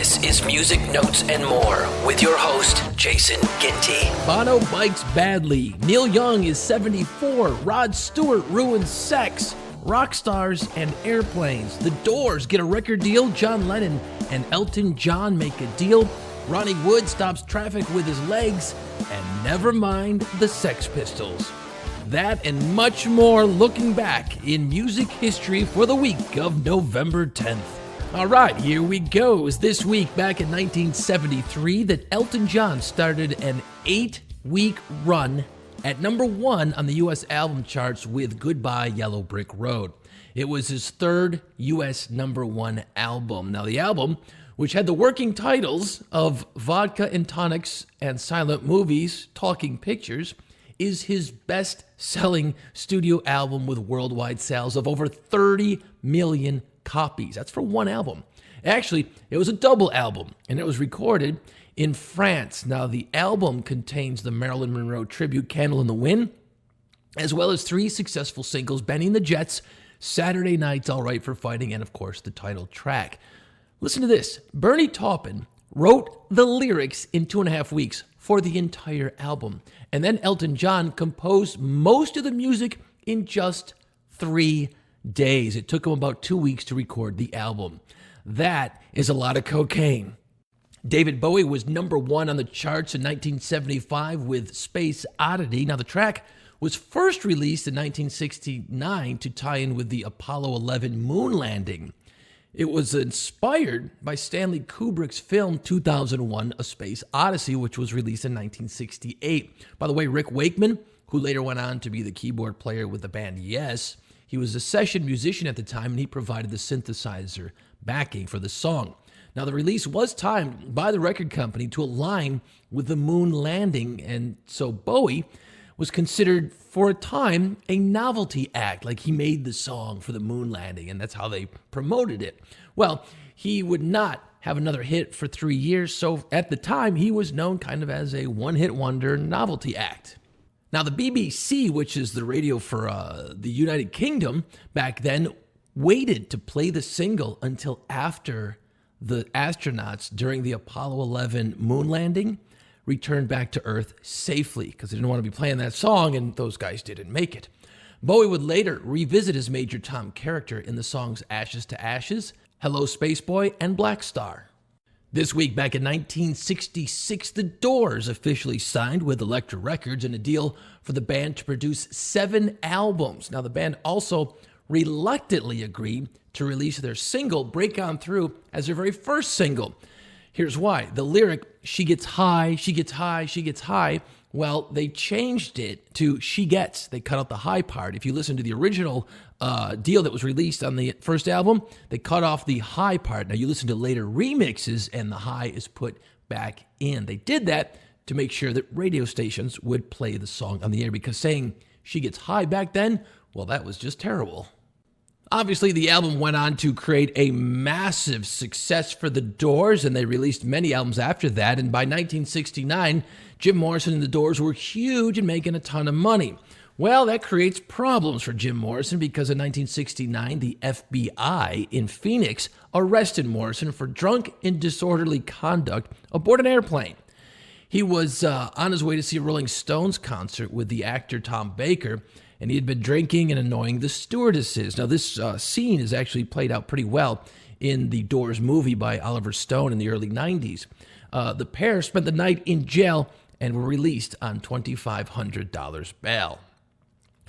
This is Music Notes and More with your host, Jason Ginty. Bono bikes badly. Neil Young is 74. Rod Stewart ruins sex. Rockstars and airplanes. The Doors get a record deal. John Lennon and Elton John make a deal. Ronnie Wood stops traffic with his legs. And never mind the Sex Pistols. That and much more looking back in music history for the week of November 10th. All right, here we go. It was this week back in 1973 that Elton John started an 8-week run at number 1 on the U.S. album charts with Goodbye Yellow Brick Road. It was his third U.S. number 1 album. Now, the album, which had the working titles of Vodka and Tonics and Silent Movies, Talking Pictures, is his best-selling studio album with worldwide sales of over 30 million copies. That's for one album. Actually, it was a double album, and it was recorded in France. Now, the album contains the Marilyn Monroe tribute, Candle in the Wind, as well as 3 successful singles, Benny and the Jets, Saturday Night's All Right for Fighting, and of course, the title track. Listen to this. Bernie Taupin wrote the lyrics in 2.5 weeks for the entire album. And then Elton John composed most of the music in just 3 days. It took him about 2 weeks to record the album. That is a lot of cocaine. David Bowie was number 1 on the charts in 1975 with Space Oddity. Now, the track was first released in 1969 to tie in with the Apollo 11 moon landing. It was inspired by Stanley Kubrick's film 2001: A Space Odyssey, which was released in 1968. By the way, Rick Wakeman, who later went on to be the keyboard player with the band Yes, he was a session musician at the time, and he provided the synthesizer backing for the song. Now, the release was timed by the record company to align with the moon landing, and so Bowie was considered for a time a novelty act, like he made the song for the moon landing, and that's how they promoted it. Well, he would not have another hit for 3 years, so at the time he was known kind of as a one-hit wonder novelty act. Now, the BBC, which is the radio for the United Kingdom back then, waited to play the single until after the astronauts during the Apollo 11 moon landing returned back to Earth safely, because they didn't want to be playing that song, and those guys didn't make it. Bowie would later revisit his Major Tom character in the songs Ashes to Ashes, Hello Space Boy, and Black Star. This week, back in 1966, The Doors officially signed with Elektra Records in a deal for the band to produce 7 albums. Now, the band also reluctantly agreed to release their single, Break On Through, as their very first single. Here's why. The lyric, she gets high, she gets high, she gets high, well, they changed it to she gets. They cut out the high part. If you listen to the original deal that was released on the first album, they cut off the high part. Now, you listen to later remixes, and the high is put back in. They did that to make sure that radio stations would play the song on the air, because saying she gets high back then, well, that was just terrible. Obviously, the album went on to create a massive success for the Doors, and they released many albums after that. And by 1969, Jim Morrison and the Doors were huge and making a ton of money. Well, that creates problems for Jim Morrison, because in 1969, the FBI in Phoenix arrested Morrison for drunk and disorderly conduct aboard an airplane. He was on his way to see a Rolling Stones concert with the actor Tom Baker, and he had been drinking and annoying the stewardesses. Now, this scene is actually played out pretty well in the Doors movie by Oliver Stone in the early 90s. The pair spent the night in jail and were released on $2,500 bail.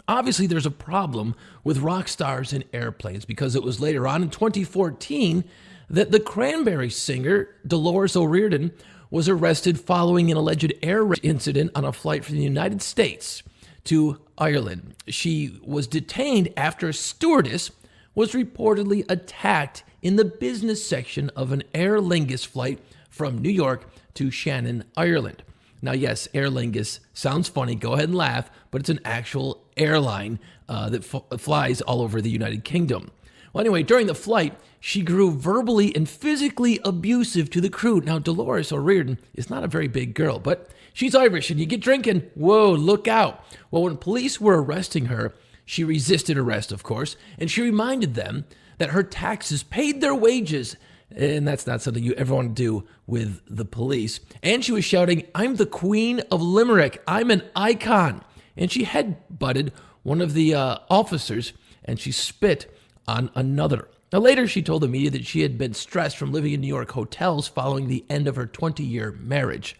Obviously, there's a problem with Rockstars and airplanes, because it was later on in 2014 that the Cranberries singer, Dolores O'Riordan, was arrested following an alleged air raid incident on a flight from the United States to Ireland. She was detained after a stewardess was reportedly attacked in the business section of an Aer Lingus flight from New York to Shannon, Ireland. Now, yes, Aer Lingus sounds funny. Go ahead and laugh, but it's an actual airline that flies all over the United Kingdom. Well, anyway, during the flight, she grew verbally and physically abusive to the crew. Now, Dolores O'Riordan is not a very big girl, but she's Irish, and you get drinking, whoa, look out. Well, when police were arresting her, she resisted arrest, of course, and she reminded them that her taxes paid their wages And that's not something you ever want to do with the police. And she was shouting, "I'm the queen of Limerick. I'm an icon." And she head-butted one of the officers, and she spit on another. Now, later, she told the media that she had been stressed from living in New York hotels following the end of her 20-year marriage.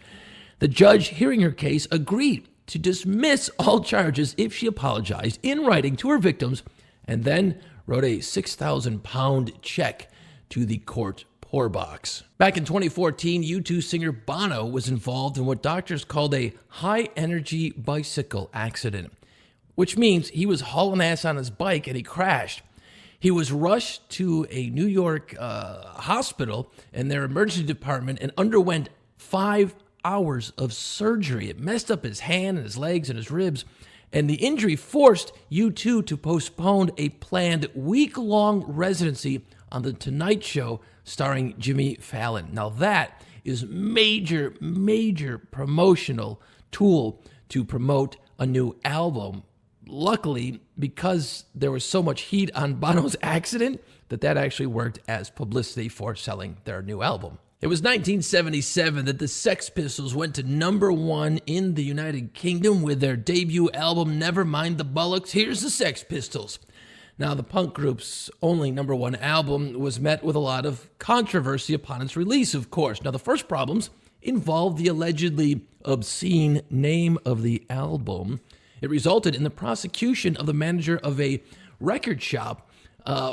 The judge hearing her case agreed to dismiss all charges if she apologized in writing to her victims and then wrote a 6,000-pound check to the court poor box. Back in 2014, U2 singer Bono was involved in what doctors called a high-energy bicycle accident, which means he was hauling ass on his bike and he crashed. He was rushed to a New York hospital in their emergency department and underwent 5 hours of surgery. It messed up his hand and his legs and his ribs, and the injury forced U2 to postpone a planned week-long residency on The Tonight Show starring Jimmy Fallon. Now that is major promotional tool to promote a new album. Luckily, because there was so much heat on Bono's accident, that actually worked as publicity for selling their new album. It was 1977 that the Sex Pistols went to #1 in the United Kingdom with their debut album, Never Mind the Bollocks, Here's the Sex Pistols. Now, the punk group's only #1 album was met with a lot of controversy upon its release, of course. Now, the first problems involved the allegedly obscene name of the album. It resulted in the prosecution of the manager of a record shop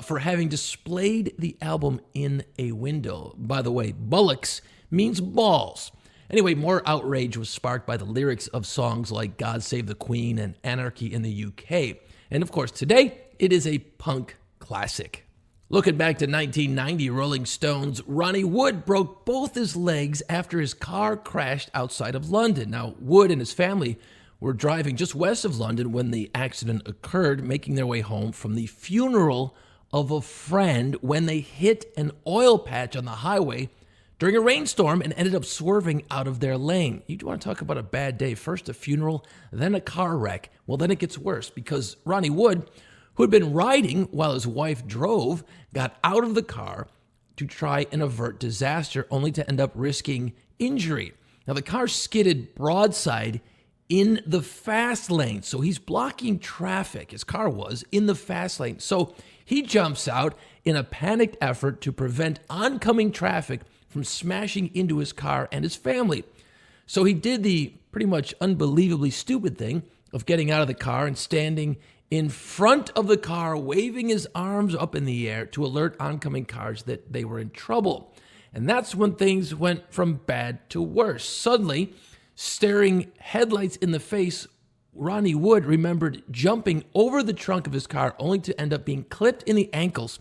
for having displayed the album in a window. By the way, bullocks means balls. Anyway, more outrage was sparked by the lyrics of songs like God Save the Queen and Anarchy in the UK. And of course, today, it is a punk classic. Looking back to 1990, Rolling Stones, Ronnie Wood broke both his legs after his car crashed outside of London. Now, Wood and his family were driving just west of London when the accident occurred, making their way home from the funeral of a friend when they hit an oil patch on the highway during a rainstorm and ended up swerving out of their lane. You want to talk about a bad day. First a funeral, then a car wreck. Well, then it gets worse because Ronnie Wood, who had been riding while his wife drove, got out of the car to try and avert disaster, only to end up risking injury. Now, the car skidded broadside in the fast lane. So he's blocking traffic, his car was, in the fast lane. So he jumps out in a panicked effort to prevent oncoming traffic from smashing into his car and his family. So he did the pretty much unbelievably stupid thing of getting out of the car and standing in front of the car, waving his arms up in the air to alert oncoming cars that they were in trouble. And that's when things went from bad to worse. Suddenly, staring headlights in the face, Ronnie Wood remembered jumping over the trunk of his car only to end up being clipped in the ankles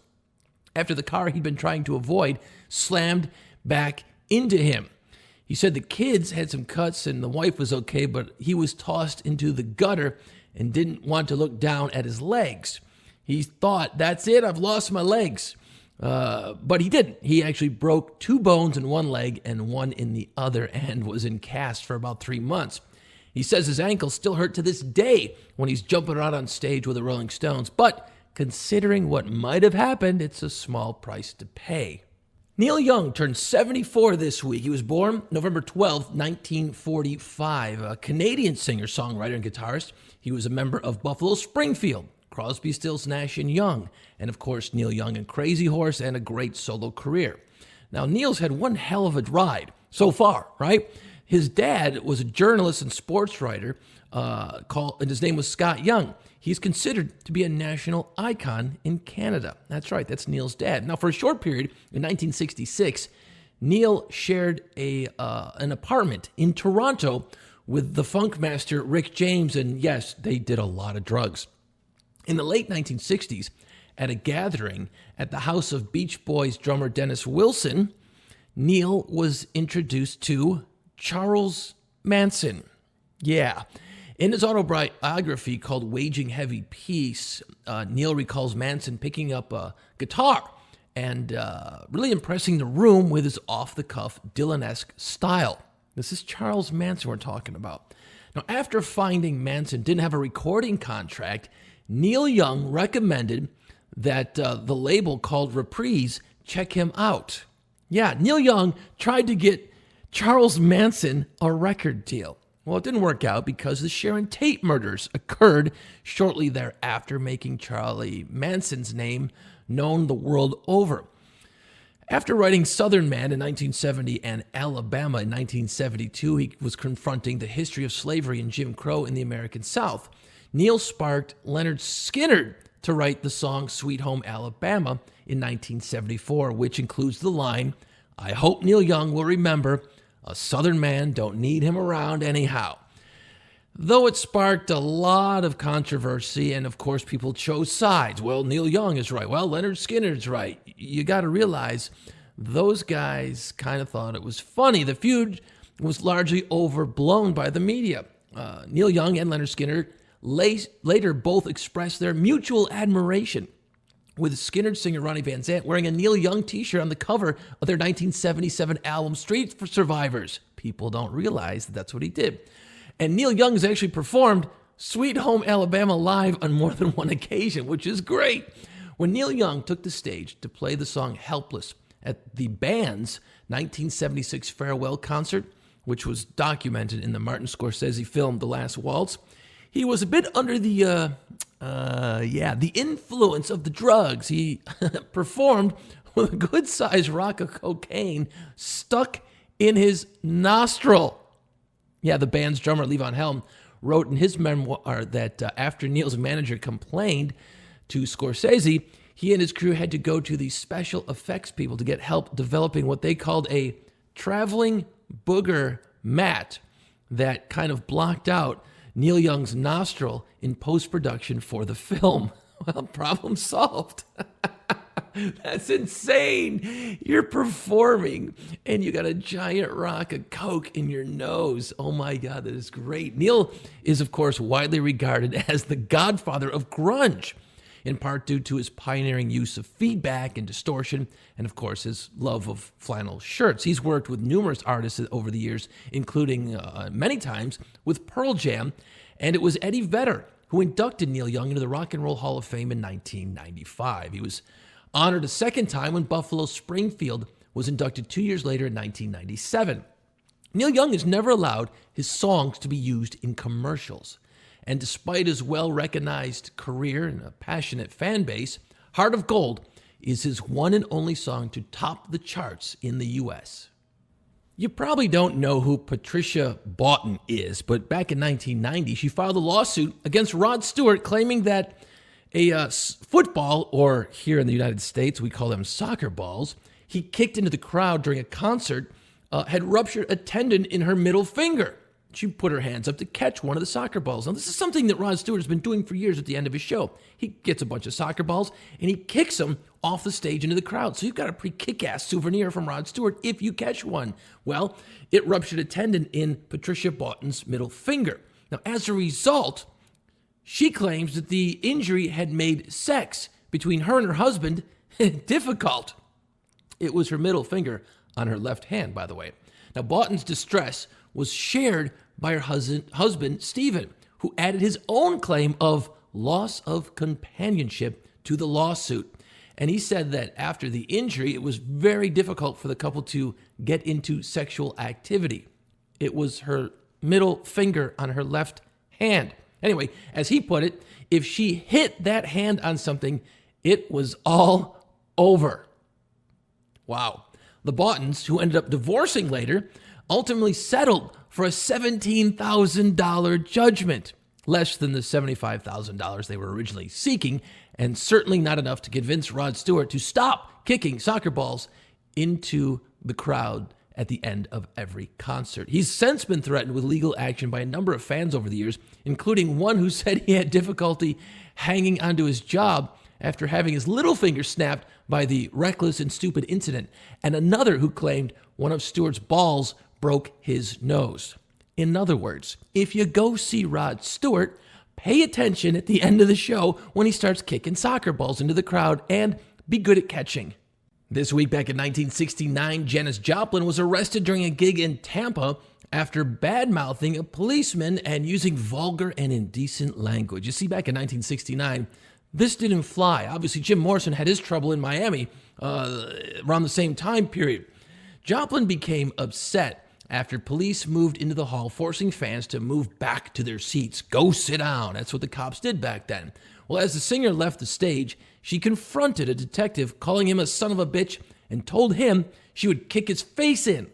after the car he'd been trying to avoid slammed back into him. He said the kids had some cuts and the wife was okay, but he was tossed into the gutter and didn't want to look down at his legs. He thought, that's it, I've lost my legs. But he didn't. He actually broke 2 bones in one leg and one in the other and was in cast for about 3 months. He says his ankles still hurt to this day when he's jumping around on stage with the Rolling Stones. But considering what might have happened, it's a small price to pay. Neil Young turned 74 this week. He was born November 12, 1945, a Canadian singer, songwriter, and guitarist. He was a member of Buffalo Springfield, Crosby, Stills, Nash & Young, and of course Neil Young and Crazy Horse, and a great solo career. Now, Neil's had one hell of a ride so far, right? His dad was a journalist and sports writer, and his name was Scott Young. He's considered to be a national icon in Canada. That's right, that's Neil's dad. Now, for a short period, in 1966, Neil shared an apartment in Toronto with the funk master Rick James, and yes, they did a lot of drugs. In the late 1960s, at a gathering at the house of Beach Boys drummer Dennis Wilson, Neil was introduced to Charles Manson. Yeah. In his autobiography called Waging Heavy Peace, Neil recalls Manson picking up a guitar and really impressing the room with his off-the-cuff Dylan-esque style. This is Charles Manson we're talking about. Now, after finding Manson didn't have a recording contract, Neil Young recommended that the label called Reprise check him out. Yeah, Neil Young tried to get Charles Manson a record deal. Well, it didn't work out because the Sharon Tate murders occurred shortly thereafter, making Charlie Manson's name known the world over. After writing Southern Man in 1970 and Alabama in 1972, he was confronting the history of slavery and Jim Crow in the American South. Neil sparked Leonard Skinner to write the song Sweet Home Alabama in 1974, which includes the line, "I hope Neil Young will remember, a Southern man don't need him around anyhow." Though it sparked a lot of controversy, and of course people chose sides. Well, Neil Young is right. Well, Leonard Skinner's right. You got to realize those guys kind of thought it was funny. The feud was largely overblown by the media. Neil Young and Leonard Skinner later both expressed their mutual admiration, with Skinner singer Ronnie Van Zant wearing a Neil Young t-shirt on the cover of their 1977 album Street for Survivors. People don't realize that's what he did. And Neil Young has actually performed Sweet Home Alabama live on more than one occasion, which is great. When Neil Young took the stage to play the song Helpless at the band's 1976 farewell concert, which was documented in the Martin Scorsese film The Last Waltz, he was a bit under the influence of the drugs. He performed with a good-sized rock of cocaine stuck in his nostril. Yeah, the band's drummer, Levon Helm, wrote in his memoir that after Neil's manager complained to Scorsese, he and his crew had to go to the special effects people to get help developing what they called a traveling booger mat that kind of blocked out Neil Young's nostril in post-production for the film. Well, problem solved. That's insane. You're performing and you got a giant rock of coke in your nose. Oh my God, that is great. Neil is, of course, widely regarded as the godfather of grunge, in part due to his pioneering use of feedback and distortion, and of course his love of flannel shirts. He's worked with numerous artists over the years, including many times with Pearl Jam, and it was Eddie Vedder who inducted Neil Young into the Rock and Roll Hall of Fame in 1995. He was honored a second time when Buffalo Springfield was inducted 2 years later in 1997. Neil Young has never allowed his songs to be used in commercials. And despite his well-recognized career and a passionate fan base, Heart of Gold is his one and only song to top the charts in the U.S. You probably don't know who Patricia Boughton is, but back in 1990, she filed a lawsuit against Rod Stewart claiming that a football, or here in the United States, we call them soccer balls, he kicked into the crowd during a concert, had ruptured a tendon in her middle finger. She put her hands up to catch one of the soccer balls. Now, this is something that Rod Stewart has been doing for years at the end of his show. He gets a bunch of soccer balls, and he kicks them off the stage into the crowd. So you've got a pretty kick-ass souvenir from Rod Stewart if you catch one. Well, it ruptured a tendon in Patricia Boughton's middle finger. Now, as a result, she claims that the injury had made sex between her and her husband difficult. It was her middle finger on her left hand, by the way. Now, Boughton's distress was shared by her husband, Stephen, who added his own claim of loss of companionship to the lawsuit. And he said that after the injury, it was very difficult for the couple to get into sexual activity. It was her middle finger on her left hand. Anyway, as he put it, if she hit that hand on something, it was all over. Wow. The Boughtons, who ended up divorcing later, ultimately settled for a $17,000 judgment, less than the $75,000 they were originally seeking, and certainly not enough to convince Rod Stewart to stop kicking soccer balls into the crowd at the end of every concert. He's since been threatened with legal action by a number of fans over the years, including one who said he had difficulty hanging onto his job after having his little finger snapped by the reckless and stupid incident, and another who claimed one of Stewart's balls broke his nose. In other words, if you go see Rod Stewart, pay attention at the end of the show when he starts kicking soccer balls into the crowd, and be good at catching. This week, back in 1969, Janis Joplin was arrested during a gig in Tampa after bad-mouthing a policeman and using vulgar and indecent language. You see, back in 1969, this didn't fly. Obviously, Jim Morrison had his trouble in Miami around the same time period. Joplin became upset after police moved into the hall, forcing fans to move back to their seats. Go sit down. That's what the cops did back then. Well, as the singer left the stage, she confronted a detective, calling him a son of a bitch, and told him she would kick his face in.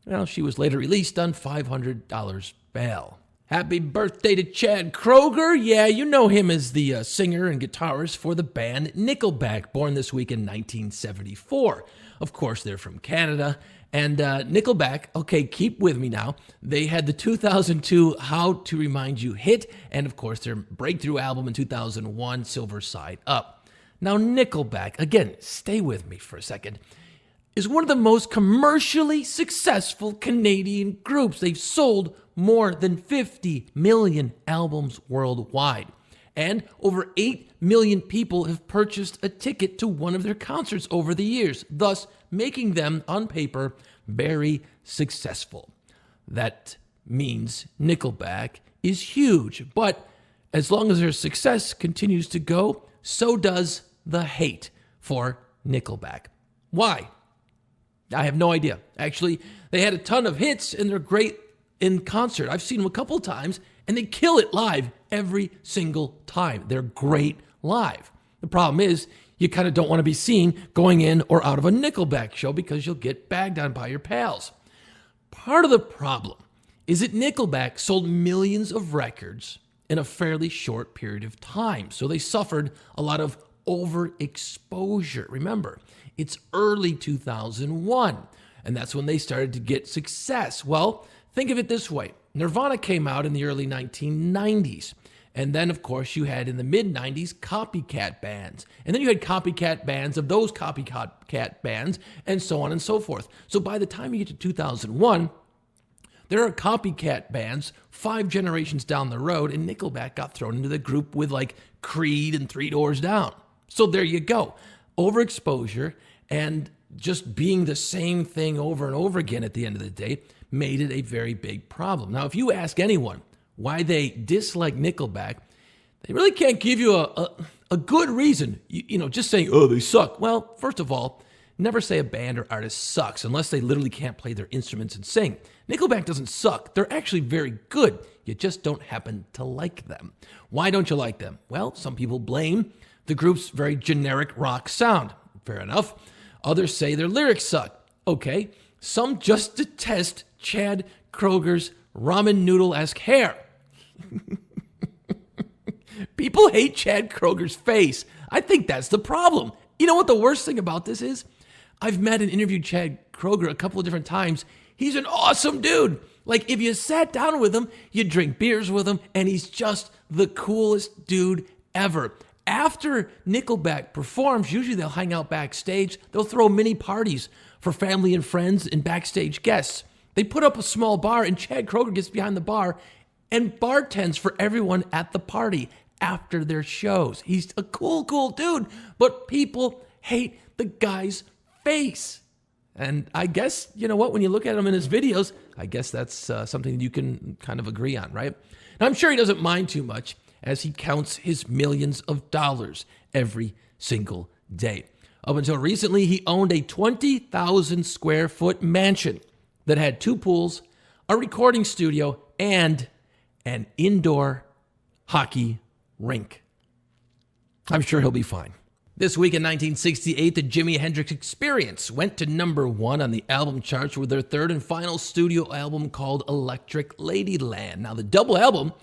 Well, she was later released on $500 bail. Happy birthday to Chad Kroeger. Yeah, you know him as the singer and guitarist for the band Nickelback, born this week in 1974. Of course, they're from Canada. And Nickelback, okay, keep with me now. They had the 2002 How to Remind You hit, and of course, their breakthrough album in 2001, Silver Side Up. Now, Nickelback, again, stay with me for a second, is one of the most commercially successful Canadian groups. They've sold more than 50 million albums worldwide. And over 8 million people have purchased a ticket to one of their concerts over the years, thus making them, on paper, very successful. That means Nickelback is huge, but as long as their success continues to go, so does the hate for Nickelback. Why? I have no idea. Actually, they had a ton of hits and they're great in concert. I've seen them a couple of times and they kill it live every single time. They're great live. The problem is you kind of don't want to be seen going in or out of a Nickelback show because you'll get bagged on by your pals. Part of the problem is that Nickelback sold millions of records in a fairly short period of time. So they suffered a lot of overexposure. Remember, it's early 2001, and that's when they started to get success. Well, think of it this way. Nirvana came out in the early 1990s. And then, of course, you had in the mid-90s copycat bands. And then you had copycat bands of those copycat bands, and so on and so forth. So by the time you get to 2001, there are copycat bands 5 generations down the road, and Nickelback got thrown into the group with like Creed and Three Doors Down. So there you go. Overexposure and just being the same thing over and over again at the end of the day made it a very big problem. Now, if you ask anyone why they dislike Nickelback, they really can't give you a good reason. You know, just saying, oh, they suck. Well, first of all, never say a band or artist sucks unless they literally can't play their instruments and sing. Nickelback doesn't suck. They're actually very good. You just don't happen to like them. Why don't you like them? Well, some people blame the group's very generic rock sound. Fair enough. Others say their lyrics suck. Okay. Some just detest Chad Kroeger's ramen noodle-esque hair. People hate Chad Kroeger's face. I think that's the problem. You know what the worst thing about this is? I've met and interviewed Chad Kroeger a couple of different times. He's an awesome dude. Like, if you sat down with him, you'd drink beers with him, and he's just the coolest dude ever. After Nickelback performs, usually they'll hang out backstage. They'll throw mini parties for family and friends and backstage guests. They put up a small bar, and Chad Kroeger gets behind the bar and bartends for everyone at the party after their shows. He's a cool dude, but people hate the guy's face. And I guess, you know what, when you look at him in his videos, I guess that's something you can kind of agree on, right? And I'm sure he doesn't mind too much as he counts his millions of dollars every single day. Up until recently, he owned a 20,000 square foot mansion that had 2 pools, a recording studio, and an indoor hockey rink. I'm sure he'll be fine. This week in 1968, the Jimi Hendrix Experience went to number 1 on the album charts with their 3rd and final studio album called Electric Ladyland. Now, the double album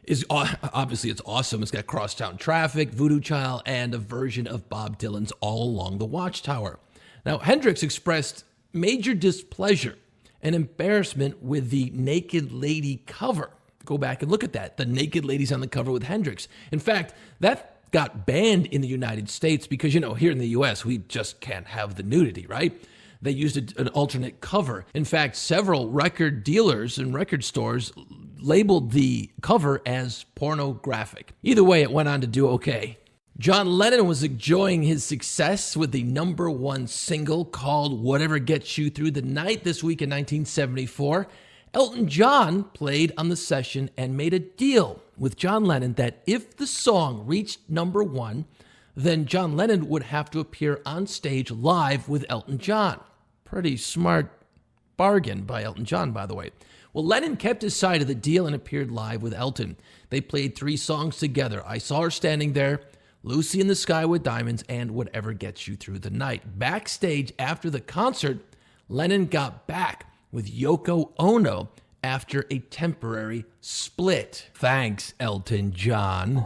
is obviously it's awesome. It's got Crosstown Traffic, Voodoo Child, and a version of Bob Dylan's All Along the Watchtower. Now, Hendrix expressed major displeasure and embarrassment with the Naked Lady cover. Go back and look at that. The Naked Lady's on the cover with Hendrix. In fact, that got banned in the United States because, you know, here in the U.S., we just can't have the nudity, right? They used an alternate cover. In fact, several record dealers and record stores labeled the cover as pornographic. Either way, it went on to do okay. John Lennon was enjoying his success with the number 1 single called Whatever Gets You Through the Night this week in 1974. Elton John played on the session and made a deal with John Lennon that if the song reached number 1, then John Lennon would have to appear on stage live with Elton John. Pretty smart Bargain by Elton John, by the way. Well, Lennon kept his side of the deal and appeared live with Elton. They played 3 songs together: I Saw Her Standing There, Lucy in the Sky with Diamonds, and Whatever Gets You Through the Night. Backstage after the concert, Lennon got back with Yoko Ono after a temporary split. Thanks, Elton John.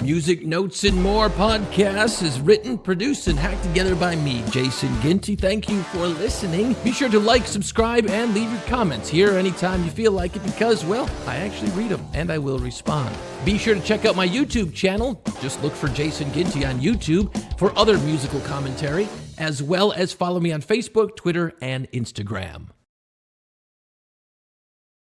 Music Notes and More podcast is written, produced, and hacked together by me, Jason Ginty. Thank you for listening. Be sure to like, subscribe, and leave your comments here anytime you feel like it because, well, I actually read them and I will respond. Be sure to check out my YouTube channel. Just look for Jason Ginty on YouTube for other musical commentary, as well as follow me on Facebook, Twitter, and Instagram.